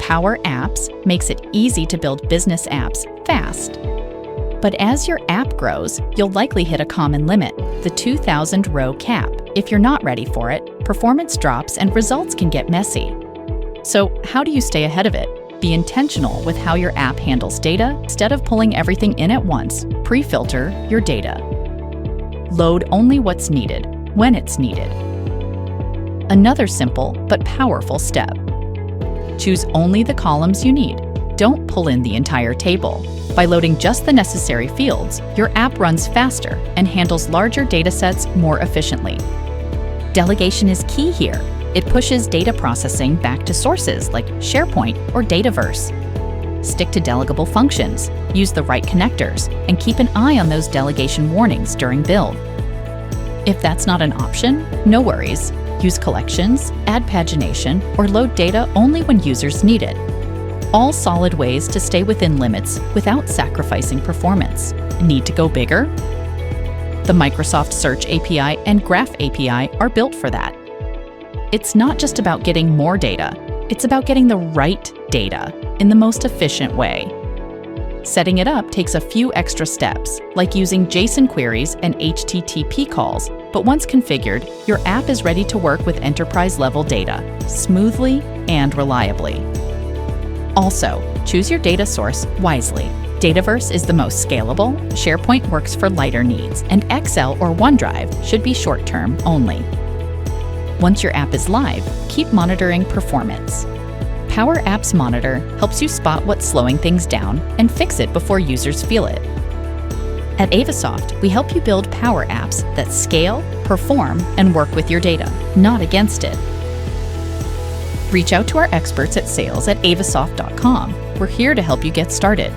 Power Apps makes it easy to build business apps fast. But as your app grows, you'll likely hit a common limit, the 2,000 row cap. If you're not ready for it, performance drops and results can get messy. So how do you stay ahead of it? Be intentional with how your app handles data instead of pulling everything in at once. Pre-filter your data. Load only what's needed, when it's needed. Another simple but powerful step. Choose only the columns you need. Don't pull in the entire table. By loading just the necessary fields, your app runs faster and handles larger datasets more efficiently. Delegation is key here. It pushes data processing back to sources like SharePoint or Dataverse. Stick to delegable functions, use the right connectors, and keep an eye on those delegation warnings during build. If that's not an option, no worries. Use collections, add pagination, or load data only when users need it. All solid ways to stay within limits without sacrificing performance. Need to go bigger? The Microsoft Search API and Graph API are built for that. It's not just about getting more data, it's about getting the right data in the most efficient way. Setting it up takes a few extra steps, like using JSON queries and HTTP calls, but once configured, your app is ready to work with enterprise-level data, smoothly and reliably. Also, choose your data source wisely. Dataverse is the most scalable, SharePoint works for lighter needs, and Excel or OneDrive should be short-term only. Once your app is live, keep monitoring performance. Power Apps Monitor helps you spot what's slowing things down and fix it before users feel it. At AVASOFT, we help you build Power Apps that scale, perform, and work with your data, not against it. Reach out to our experts at sales@avasoft.com. We're here to help you get started.